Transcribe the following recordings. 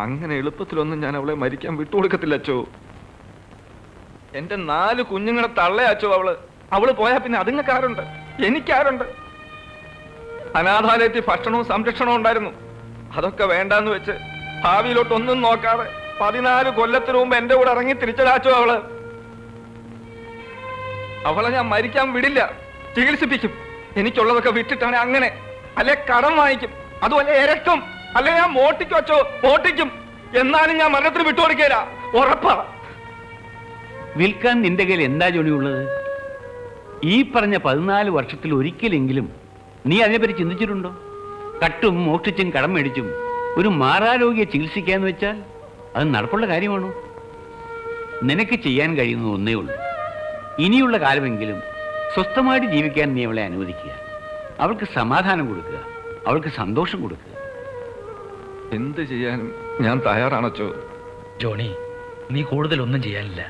അങ്ങനെ എളുപ്പത്തിലൊന്നും ഞാൻ അവളെ മരിക്കാൻ വിട്ടുകൊടുക്കത്തില്ല അച്ചോ. എന്റെ 4 കുഞ്ഞുങ്ങളെ തള്ളയച്ചോ അവള് പോയാ പിന്നെ അതുങ്ങൾക്കാരുണ്ട്, എനിക്കാരുണ്ട്? അനാഥാലയത്തിൽ ഭക്ഷണവും സംരക്ഷണവും ഉണ്ടായിരുന്നു, അതൊക്കെ വേണ്ടാന്ന് വെച്ച് ഭാവിയിലോട്ടൊന്നും നോക്കാതെ 14 കൊല്ലത്തിന് മുമ്പ് എന്റെ കൂടെ ഇറങ്ങി തിരിച്ചടാച്ചോ അവളെ ഞാൻ മരിക്കാൻ വിടില്ല, ചികിത്സിപ്പിക്കും. എനിക്കുള്ളതൊക്കെ വിട്ടിട്ടാണ് അങ്ങനെ, അല്ലെ കടം വാങ്ങിക്കും, അതുപോലെ ഇരക്കും, അല്ലെ ഞാൻ മോട്ടിക്കും അച്ചോ, മോട്ടിക്കും. എന്നാലും ഞാൻ മരണത്തിന് വിട്ടുകൊടുക്കില്ല, ഉറപ്പാ. വിൽക്കാൻ നിന്റെ കയ്യിൽ എന്താ ജോണി ഉള്ളത്? ഈ പറഞ്ഞ 14 വർഷത്തിൽ ഒരിക്കലെങ്കിലും നീ അതിനെപ്പറ്റി ചിന്തിച്ചിട്ടുണ്ടോ? കട്ടും മോഷ്ടിച്ചും കടം മേടിച്ചും ഒരു മാറാരോഗ്യെ ചികിത്സിക്കാന്ന് വെച്ചാൽ അത് നടപ്പുള്ള കാര്യമാണോ? നിനക്ക് ചെയ്യാൻ കഴിയുന്നത് ഒന്നേ ഉള്ളൂ. ഇനിയുള്ള കാലമെങ്കിലും സ്വസ്ഥമായിട്ട് ജീവിക്കാൻ നീ അവളെ അനുവദിക്കുക. അവൾക്ക് സമാധാനം കൊടുക്കുക, അവൾക്ക് സന്തോഷം കൊടുക്കുക. എന്ത് ചെയ്യാനും ഞാൻ തയ്യാറാണച്ചോ. ജോണി, നീ കൂടുതലൊന്നും ചെയ്യാനില്ല.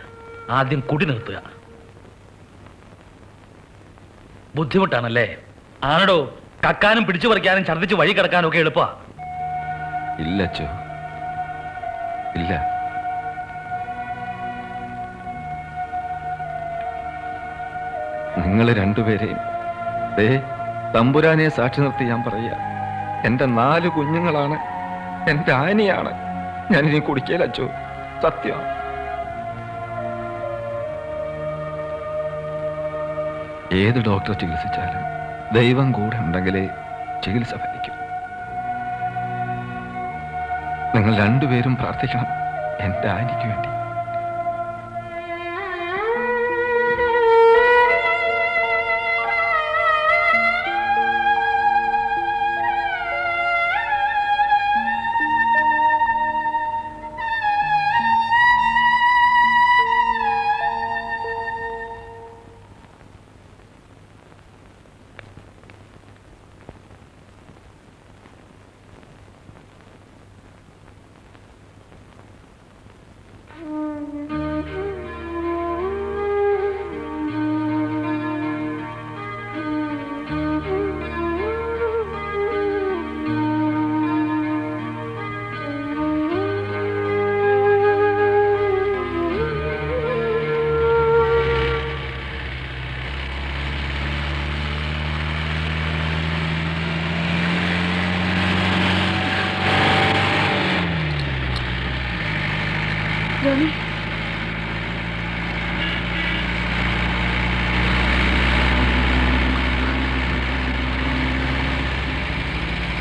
ആദ്യം കുടി നിർത്തുക. ബുദ്ധിമുട്ടാണല്ലേ? ആണോ? കക്കാനും പിടിച്ചു പറിക്കാനും ഛർദ്ദിച്ച് വഴി കിടക്കാനും ഒക്കെ എളുപ്പ. ഇല്ലച്ചോ, ഇല്ല. നിങ്ങൾ രണ്ടുപേരെയും തമ്പുരാനെ സാക്ഷി നിർത്തി ഞാൻ പറയാ, എന്റെ 4 കുഞ്ഞുങ്ങളാണ്, എന്റെ ആനിയാണ്. ഞാനിനി കുടിക്കലച്ചോ, സത്യം. ഏത് ഡോക്ടർ ചികിത്സിച്ചാലും ദൈവം കൂടെ ഉണ്ടെങ്കിലേ ചികിത്സ ഫലിക്കും. നിങ്ങൾ രണ്ടുപേരും പ്രാർത്ഥിക്കണം എന്റെ ആനിക്ക് വേണ്ടി.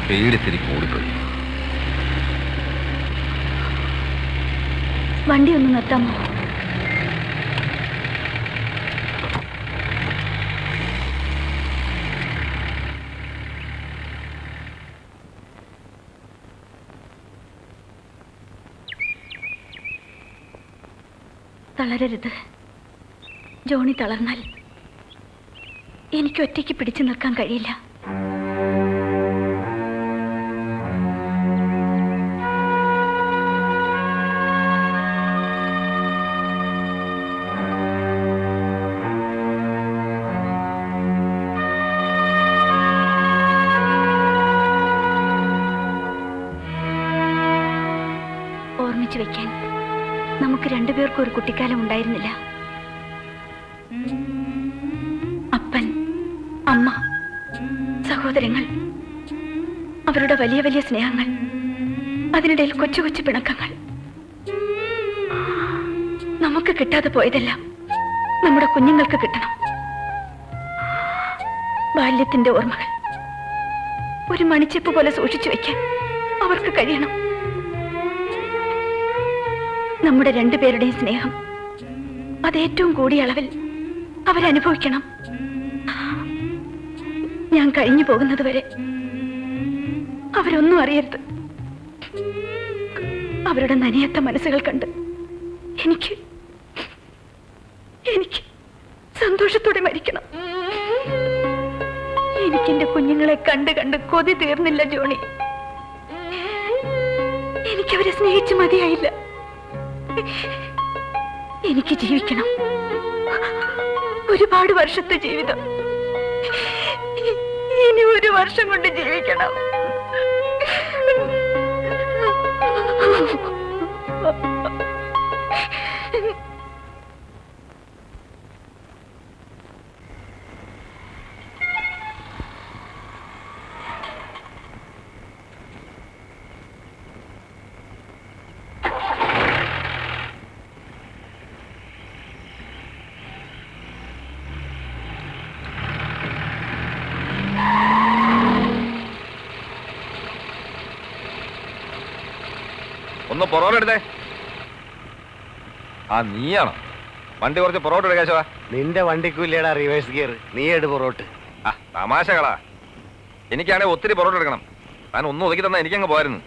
പേടിത്തിരി കൂടിപ്പോയി. വണ്ടി ഒന്ന് നിർത്താമോ? തളരരുത് ജോണി. തളർന്നാൽ എനിക്ക് ഒറ്റയ്ക്ക് പിടിച്ചു നിൽക്കാൻ കഴിയില്ല. ഓർമ്മിച്ചു വയ്ക്കാൻ നമുക്ക് രണ്ടുപേർക്കും ഒരു കുട്ടിക്കാലം ഉണ്ടായിരുന്നില്ല. അപ്പൻ, അമ്മ, സഹോദരങ്ങൾ, അവരുടെ വലിയ വലിയ സ്നേഹങ്ങൾ, അതിനിടയിൽ കൊച്ചു കൊച്ചു പിണക്കങ്ങൾ. നമുക്ക് കിട്ടാതെ പോയതെല്ലാം നമ്മുടെ കുഞ്ഞുങ്ങൾക്ക് കിട്ടണം. ബാല്യത്തിന്റെ ഓർമ്മകൾ ഒരു മണിച്ചെപ്പ് പോലെ സൂക്ഷിച്ചു വയ്ക്കാൻ അവർക്ക് കഴിയണം. നമ്മുടെ രണ്ടുപേരുടെയും സ്നേഹം അത് ഏറ്റവും കൂടിയ അളവിൽ അവരനുഭവിക്കണം. ഞാൻ കഴിഞ്ഞു പോകുന്നത് വരെ അവരൊന്നും അറിയരുത്. അവരുടെ നനയാത്ത മനസ്സുകൾ കണ്ട് എനിക്ക് സന്തോഷത്തോടെ മരിക്കണം. എനിക്കെന്റെ കുഞ്ഞുങ്ങളെ കണ്ട് കണ്ട് കൊതി തീർന്നില്ല ജോണി. എനിക്കവരെ സ്നേഹിച്ച് മതിയായില്ല. എനിക്ക് ജീവിക്കണം. ഒരുപാട് വർഷത്തെ ജീവിതം ഇനി 1 വർഷം കൊണ്ട് ജീവിക്കണം. ഒന്ന് പൊറോട്ട എടുത്തേ. ആ നീയാണോ? വണ്ടി കുറച്ച് പൊറോട്ട എടുക്ക കേശവ. നിന്റെ വണ്ടിക്കൂല്ലേടാ റിവേഴ്സ് ഗിയർ, നീ എടു പൊറോട്ട്. ആ തമാശകളാ. എനിക്കാണെങ്കിൽ ഒത്തിരി പൊറോട്ട എടുക്കണം. താൻ ഒന്നും ഒതുക്കി തന്നാ എനിക്കങ്ങ് പോയിരുന്നു.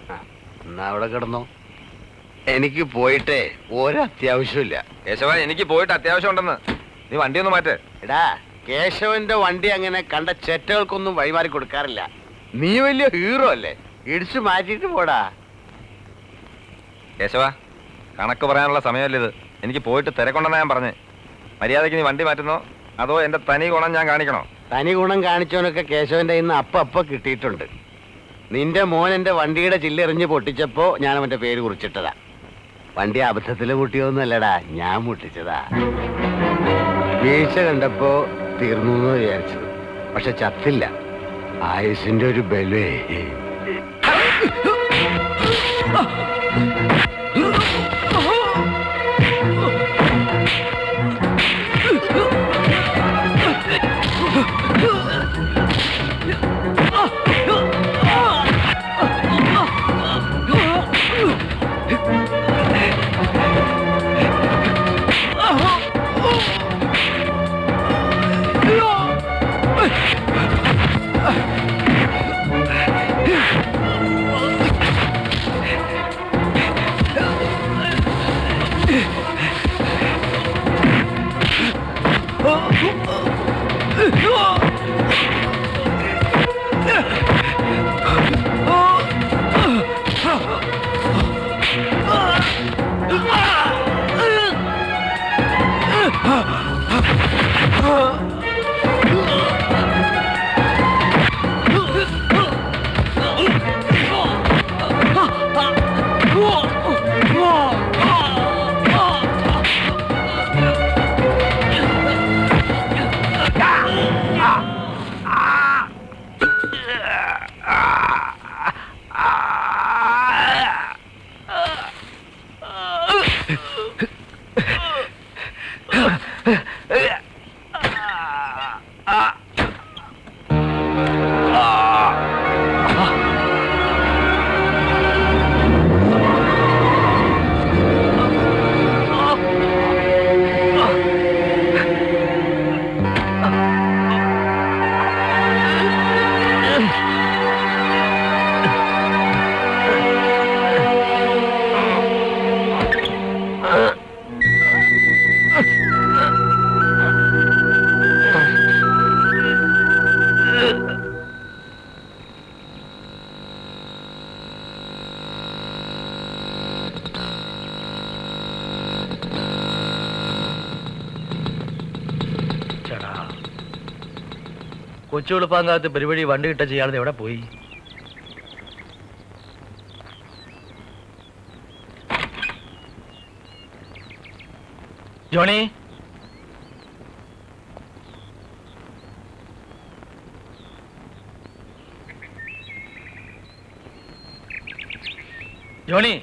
എന്നാ അവിടെ കിടന്നോ, എനിക്ക് പോയിട്ടേ ഒരത്യാവശ്യമില്ല. കേശവ എനിക്ക് പോയിട്ട് അത്യാവശ്യം ഉണ്ടെന്ന്. നീ വണ്ടി ഒന്ന് മാറ്റേ. എടാ കേശവന്റെ വണ്ടി അങ്ങനെ കണ്ട ചെറ്റകൾക്കൊന്നും വഴിമാറി കൊടുക്കാറില്ല. നീ വലിയ ഹീറോ അല്ലേ, ഇടിച്ചു മാറ്റിട്ട് പോടാ. കേശവ കണക്ക് പറയാനുള്ള സമയമല്ല ഇത്. എനിക്ക് പോയിട്ട് തിരക്കൊണ്ടെന്നാ ഞാൻ പറഞ്ഞേ. മര്യാദയ്ക്ക് നീ വണ്ടി മാറ്റുന്നോ അതോ എന്റെ തനി ഗുണം ഞാൻ കാണിക്കണോ? തനി ഗുണം കാണിച്ചവനൊക്കെ കേശവന്റെ ഇന്ന് അപ്പ കിട്ടിയിട്ടുണ്ട്. നിന്റെ മോൻ എന്റെ വണ്ടിയുടെ ചില്ലെറിഞ്ഞ് പൊട്ടിച്ചപ്പോ ഞാൻ അവന്റെ പേര് കുറിച്ചിട്ടതാ. വണ്ടി അബദ്ധത്തില് മുട്ടിയൊന്നുമല്ലടാ, ഞാൻ മുട്ടിച്ചതാ. വീഴ്ച കണ്ടപ്പോ തീർന്നു എന്ന് വിചാരിച്ചത്, പക്ഷെ ചത്തില്ല. ആയുസിന്റെ ഒരു ബലേ. കൊച്ചുവെളുപ്പാങ്കാലത്ത് പരിപാടി വണ്ടി കിട്ട ചെയ്യാതെ എവിടെ പോയി? ജോണി, ജോണി,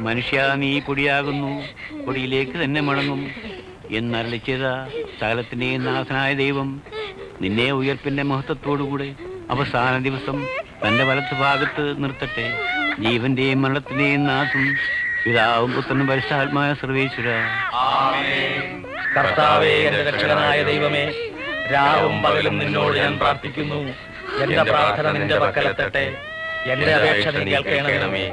മനുഷ്യ നീ പൊടിയാകുന്നു, പൊടിയിലേക്ക് തന്നെ മടങ്ങും എന്നരളിച്ചത സകലത്തിന്റെയും നാഥനായ ദൈവം നിന്നെ ഉയർപ്പിന്റെ മഹത്വത്തോടുകൂടെ അവസാന ദിവസം തന്റെ വലത്ത് ഭാഗത്ത് നിർത്തട്ടെ. ജീവന്റെയും മരണത്തിന്റെയും നാഥം പിതാവും പുത്രനും പരിശുദ്ധാത്മായ സർവേശ്വര. കർത്താവേ, എന്റെ രക്ഷകനായ ദൈവമേ, രാവും പകലും നിന്നോട് ഞാൻ പ്രാർത്ഥിക്കുന്നു. എന്റെ പ്രാർത്ഥന നിന്റെ പക്കലെത്തട്ടെ. എന്റെ അപേക്ഷ നീ കേൾക്കണമേ.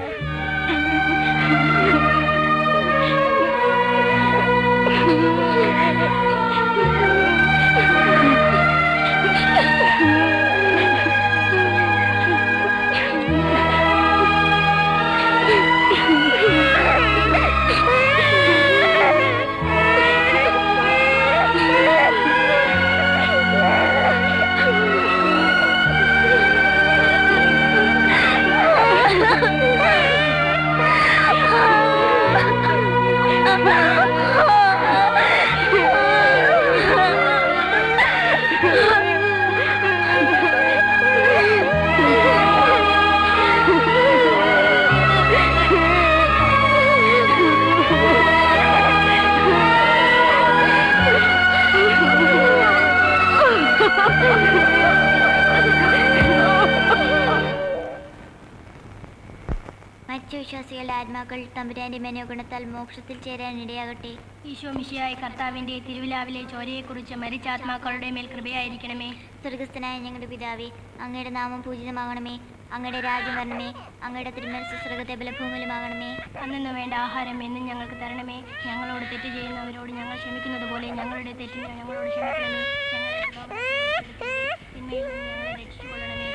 മറ്റു വിശ്വാസികളുടെ ആത്മാക്കൾ തമ്പുരാന്റെ മനോഗുണത്താൽ മോക്ഷത്തിൽ ചേരാൻ ഇടയാകട്ടെ. ഈശോ മിശിഹായ കർത്താവിന്റെ തിരുവിലാവിലെ ചോരയെക്കുറിച്ച് മരിച്ച ആത്മാക്കളുടെ മേൽ കൃപയായിരിക്കണമേ. സ്വർഗസ്ഥനായ ഞങ്ങളുടെ പിതാവേ, അങ്ങയുടെ നാമം പൂജിതമാകണമേ. അങ്ങയുടെ രാജ്യം വരണമേ. അങ്ങയുടെ തിരുമനസ്സ് സ്വർഗത്തെ ഭൂമിയിലുമാകണമേ. അന്നു വേണ്ട ആഹാരം എന്നും ഞങ്ങൾക്ക് തരണമേ. ഞങ്ങളോട് തെറ്റ് ചെയ്യുന്നവരോട് ഞങ്ങൾ ക്ഷമിക്കുന്നത് പോലെ ഞങ്ങളുടെ തെറ്റിനെ ഞങ്ങളോട് ക്ഷമിക്കണമേ. ഞങ്ങളെ തിന്മയിൽ നിന്ന് ഞങ്ങളെ രക്ഷിച്ചുകൊള്ളണമേ.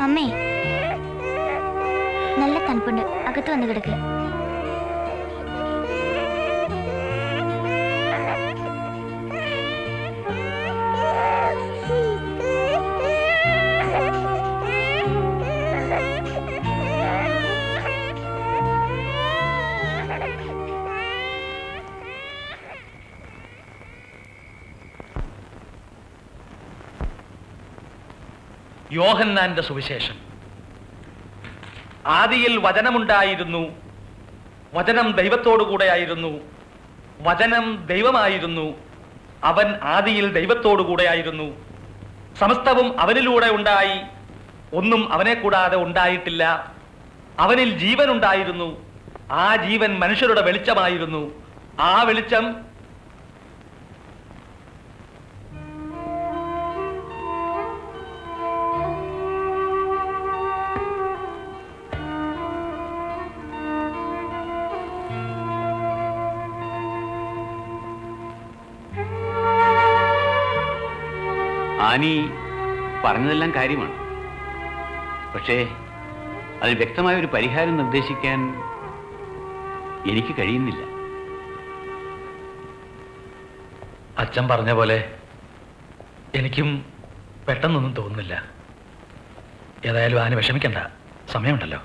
അമ്മേ, നല്ല തണുപ്പുണ്ട്. അകത്ത് വന്ന് കിടക്ക്. യോഹന്നാന്റെ സുവിശേഷം. ആദിയിൽ വചനമുണ്ടായിരുന്നു, വചനം ദൈവത്തോടുകൂടെയായിരുന്നു, വചനം ദൈവമായിരുന്നു, അവൻ ആദിയിൽ ദൈവത്തോടുകൂടെയായിരുന്നു. സമസ്തവും അവനിലൂടെ ഉണ്ടായി, ഒന്നും അവനെ കൂടാതെ ഉണ്ടായിട്ടില്ല. അവനിൽ ജീവൻ ഉണ്ടായിരുന്നു, ആ ജീവൻ മനുഷ്യരുടെ വെളിച്ചമായിരുന്നു. ആ വെളിച്ചം ആനി പറഞ്ഞതെല്ലാം കാര്യമാണ്. പക്ഷേ അതിന് വ്യക്തമായ ഒരു പരിഹാരം നിർദ്ദേശിക്കാൻ എനിക്ക് കഴിയുന്നില്ല. അച്ഛൻ പറഞ്ഞ പോലെ എനിക്കും പെട്ടെന്നൊന്നും തോന്നുന്നില്ല. ഏതായാലും ആന വിഷമിക്കണ്ട, സമയമുണ്ടല്ലോ.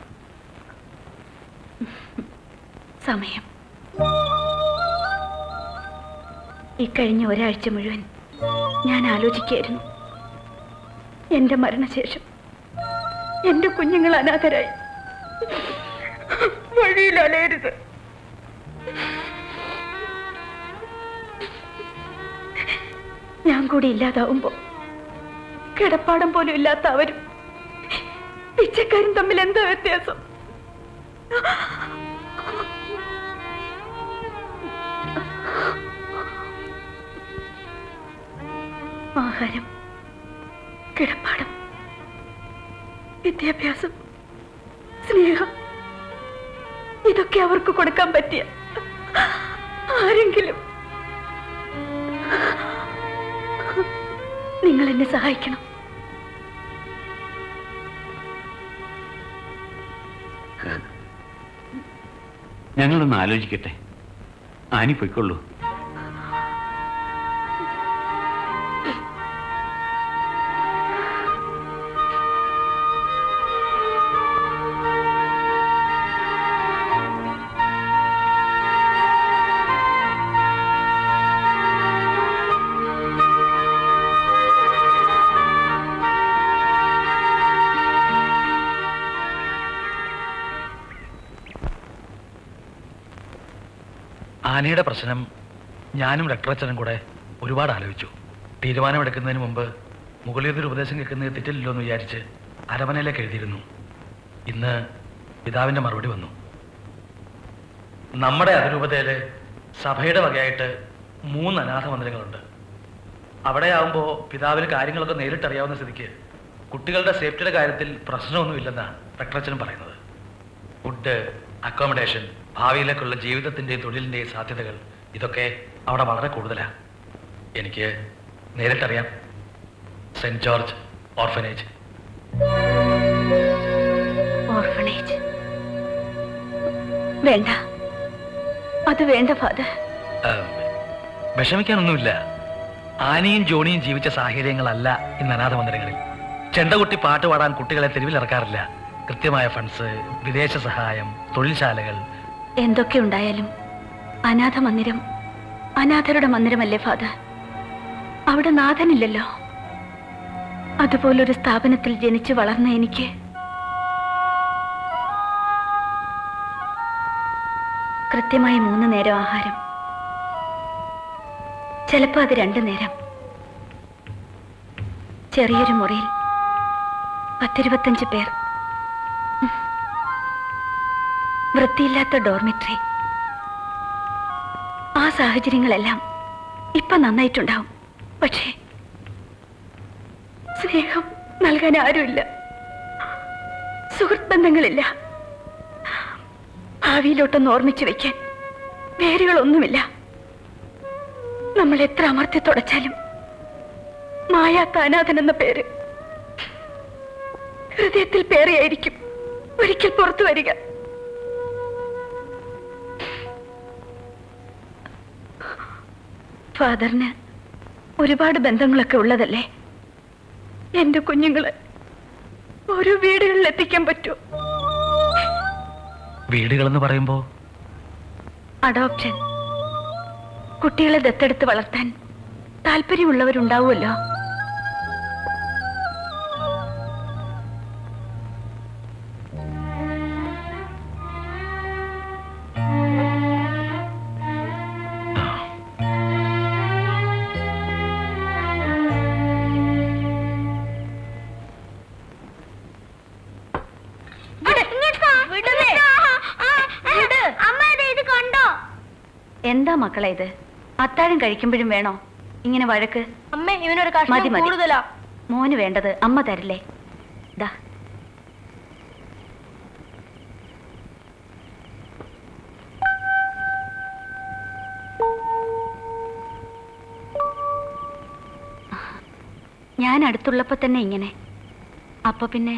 സമയം ഇക്കഴിഞ്ഞ ഒരാഴ്ച മുഴുവൻ ഞാൻ ആലോചിക്കായിരുന്നു, എന്റെ മരണശേഷം എന്റെ കുഞ്ഞുങ്ങൾ അനാഥരായി വഴിയിൽ അലയരുത്. ഞാൻ കൂടി ഇല്ലാതാവുമ്പോ കിടപ്പാടം പോലും ഇല്ലാത്ത അവരും പിച്ചക്കാരും തമ്മിൽ എന്താ വ്യത്യാസം? ആഹാരം, കിടപ്പാടം, വിദ്യാഭ്യാസം, സ്നേഹം, ഇതൊക്കെ അവർക്ക് കൊടുക്കാൻ പറ്റിയ ആരെങ്കിലും നിങ്ങൾ എന്നെ സഹായിക്കണം. ഞങ്ങളൊന്ന് ആലോചിക്കട്ടെ. ആനി പൊയ്ക്കൊള്ളൂ. ആനയുടെ പ്രശ്നം ഞാനും ഡോക്ടറച്ഛനും കൂടെ ഒരുപാട് ആലോചിച്ചു. തീരുമാനമെടുക്കുന്നതിന് മുമ്പ് മുകളിലൊരു ഉപദേശം കേൾക്കുന്നത് തെറ്റില്ലല്ലോ എന്ന് വിചാരിച്ച് അരമനയിലേക്ക് എഴുതിയിരുന്നു. ഇന്ന് പിതാവിൻ്റെ മറുപടി വന്നു. നമ്മുടെ അതിരൂപതയില് സഭയുടെ വകയായിട്ട് 3 അനാഥ മന്ദിരങ്ങളുണ്ട്. അവിടെ ആവുമ്പോൾ പിതാവിന് കാര്യങ്ങളൊക്കെ നേരിട്ടറിയാവുന്ന സ്ഥിതിക്ക് കുട്ടികളുടെ സേഫ്റ്റിയുടെ കാര്യത്തിൽ പ്രശ്നമൊന്നുമില്ലെന്നാണ് ഡോക്ടറച്ഛനും പറയുന്നത്. ഫുഡ്, അക്കോമഡേഷൻ, ഭാവിയിലേക്കുള്ള ജീവിതത്തിൻ്റെയും തൊഴിലിൻ്റെയും സാധ്യതകൾ ഇതൊക്കെ അവിടെ വളരെ കൂടുതലാണ്. എനിക്ക് നേരിട്ടറിയാം. Saint George orphanage. ഓർഫനേജ് വേണ്ട, അത് വേണ്ട ഫാദർ. വിഷമിക്കാനൊന്നുമില്ല. ആനയും ജോണിയും ജീവിച്ച സാഹചര്യങ്ങളല്ല ഇന്ന് അനാഥ മന്ദിരങ്ങളിൽ. ചെണ്ടകുട്ടി പാട്ട് പാടാൻ കുട്ടികളെ തെരുവിലിറക്കാറില്ല. കൃത്യമായ ഫണ്ട്സ്, വിദേശ സഹായം, തൊഴിൽശാലകൾ. എന്തൊക്കെ ഉണ്ടായാലും അനാഥ മന്ദിരം അനാഥരുടെ മന്ദിരമല്ലേ ഫാദർ? അവിടെ നാഥനില്ലല്ലോ. അതുപോലൊരു സ്ഥാപനത്തിൽ ജനിച്ചു വളർന്ന എനിക്ക് കൃത്യമായി 3 നേരം ആഹാരം, ചിലപ്പോ അത് 2 നേരം. ചെറിയൊരു മുറിയിൽ 10-25 പേർ, വൃത്തിയില്ലാത്ത ഡോർമിറ്ററി. ആ സാഹചര്യങ്ങളെല്ലാം ഇപ്പൊ നന്നായിട്ടുണ്ടാവും. പക്ഷേ സ്നേഹം നൽകാൻ ആരുമില്ല, സുഹൃത്ത് ബന്ധങ്ങളില്ല, ഭാവിയിലോട്ടൊന്ന് ഓർമ്മിച്ചു വെക്കാൻ വേരുകളൊന്നുമില്ല. നമ്മൾ എത്ര അമർത്തി തുടച്ചാലും മായാത്ത അനാഥൻ എന്ന പേര് ഹൃദയത്തിൽ പേറിയായിരിക്കും ഒരിക്കൽ പുറത്തു വരിക. ഫാദറിന് ഒരുപാട് ബന്ധങ്ങളൊക്കെ ഉള്ളതല്ലേ? എന്റെ കുഞ്ഞുങ്ങളെ ഓരോ വീടുകളിൽ എത്തിക്കാൻ പറ്റുമോ? വീടുകളെന്ന് പറയുമ്പോ അഡോപ്ഷൻ. കുട്ടികളെ ദത്തെടുത്ത് വളർത്താൻ താല്പര്യമുള്ളവരുണ്ടാവുമല്ലോ. എന്താ മക്കളെ ഇത്? അത്താഴം കഴിക്കുമ്പോഴും വേണോ ഇങ്ങനെ വഴക്ക്? അമ്മേ, ഇവനൊരു മതി കഷ്ണം മതി. കൂടുതലാ. മോന് വേണ്ടത് അമ്മ തരില്ലേ? ദാ ഞാൻ അടുത്തുള്ളപ്പോ തന്നെ ഇങ്ങനെ. അപ്പൊ പിന്നെ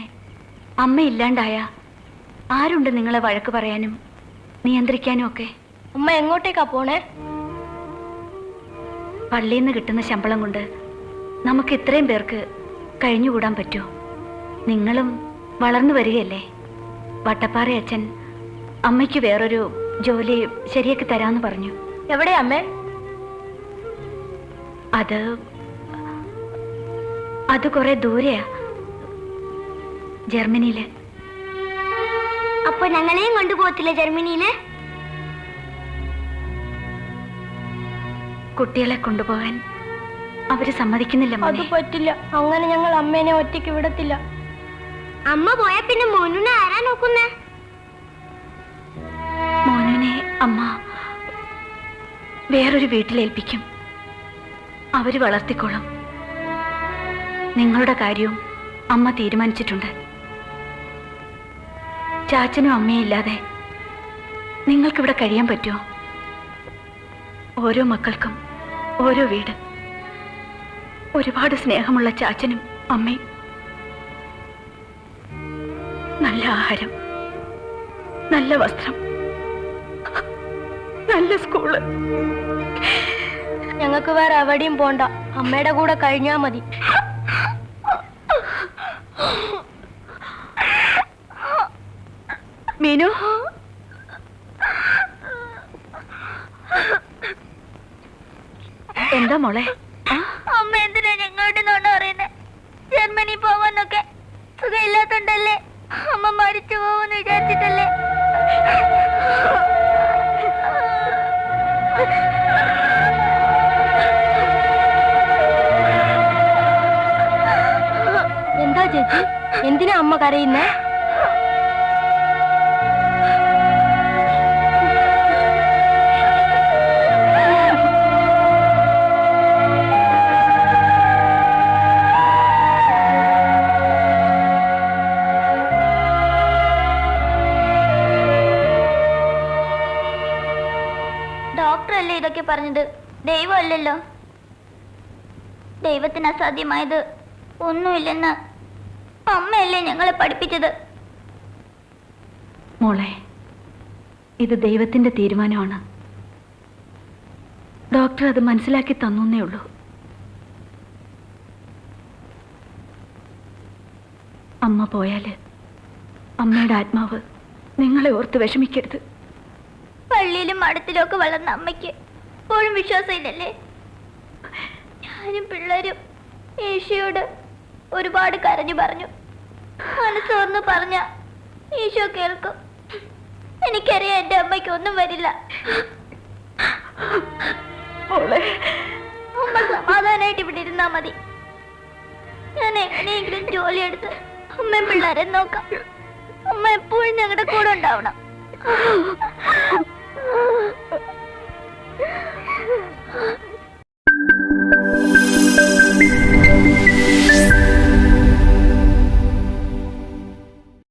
അമ്മ ഇല്ലാണ്ടായ ആരുണ്ട് നിങ്ങളെ വഴക്ക് പറയാനും നിയന്ത്രിക്കാനും ഒക്കെ? അമ്മ എങ്ങോട്ടേക്കാ പോണേ? പള്ളിയിൽ നിന്ന് കിട്ടുന്ന ശമ്പളം കൊണ്ട് നമുക്ക് ഇത്രയും പേർക്ക് കഴിഞ്ഞുകൂടാൻ പറ്റുമോ? നിങ്ങളും വളർന്നു വരികയല്ലേ. വട്ടപ്പാറ അച്ഛൻ അമ്മയ്ക്ക് വേറൊരു ജോലി ശരിയാക്കി തരാന്ന് പറഞ്ഞു. എവിടെയാ അമ്മേ? അത് കുറെ ദൂരെയാ, ജർമ്മനിയില്. അപ്പൊ ഞങ്ങളെയും കൊണ്ടുപോകത്തില്ല ജർമ്മനിയില്? കുട്ടികളെ കൊണ്ടുപോകാൻ അവര് സമ്മതിക്കുന്നില്ല അത് മോനെ. പറ്റില്ല. അങ്ങനെ ഞങ്ങൾ അമ്മേനെ ഒറ്റയ്ക്ക് വിടത്തില്ല. അമ്മ പോയാ പിന്നെ മോനുനെ ആരാ നോക്കുന്നേ? മോനെ അമ്മ വേറൊരു വീട്ടിലേൽപ്പിക്കും. അവര് വളർത്തിക്കോളും. നിങ്ങളുടെ കാര്യവും അമ്മ തീരുമാനിച്ചിട്ടുണ്ട്. ചാച്ചനും അമ്മയും ഇല്ലാതെ നിങ്ങൾക്കിവിടെ കഴിയാൻ പറ്റുമോ? ഓരോ മക്കൾക്കും ഓരോ വീട്, ഒരുപാട് സ്നേഹമുള്ള ചാച്ചനും അമ്മയും, നല്ല ആഹാരം, നല്ല വസ്ത്രം, നല്ല സ്കൂള്. ഞങ്ങൾക്ക് വേറെ എവിടെയും പോണ്ട. അമ്മയുടെ കൂടെ കഴിഞ്ഞാ മതി. മീനു, എന്താ മോളെ? അമ്മ എന്തിനാ ഞങ്ങളുടെ നോണ്ട് പറയുന്നേ? ജർമ്മനി പോവാന്നൊക്കെ സുഖമില്ലാത്തോണ്ടല്ലേ? അമ്മ മരിച്ചു പോകുമെന്ന് വിചാരിച്ചിട്ടല്ലേ? എന്താ ചേച്ചി, എന്തിനാ അമ്മ കരയുന്നേ? ഡോക്ടറല്ലേ ഇതൊക്കെ പറഞ്ഞത്, ദൈവമല്ലല്ലോ. ദൈവത്തിന് അസാധ്യമായത് ഒന്നുമില്ലെന്ന് അമ്മയല്ലേ ഞങ്ങളെ പഠിപ്പിച്ചത്. മോളെ, ഇത് ദൈവത്തിന്റെ തീരുമാനമാണ്. ഡോക്ടർ അത് മനസ്സിലാക്കി തന്നേ ഉള്ളൂ. അമ്മ പോയാല് അമ്മയുടെ ആത്മാവ് നിങ്ങളെ ഓർത്ത് വിഷമിക്കരുത്. പള്ളിയിലും മഠത്തിലും ഒക്കെ വളർന്ന അമ്മയ്ക്ക് ഇപ്പോഴും വിശ്വാസമില്ലല്ലേ? ഞാനും പിള്ളേരും ഈശോയോട് ഒരുപാട് കരഞ്ഞു പറഞ്ഞു. മനസ്സോർന്ന് പറഞ്ഞ ഈശോ കേൾക്കും. എനിക്കറിയാം എന്റെ അമ്മയ്ക്ക് ഒന്നും വരില്ല. അമ്മ സമാധാനായിട്ട് ഇവിടെ ഇരുന്നാ മതി. ഞാൻ എങ്ങനെയെങ്കിലും ജോലിയെടുത്ത് അമ്മയും പിള്ളേരെ നോക്കാം. അമ്മ എപ്പോഴും ഞങ്ങളുടെ കൂടെ ഉണ്ടാവണം.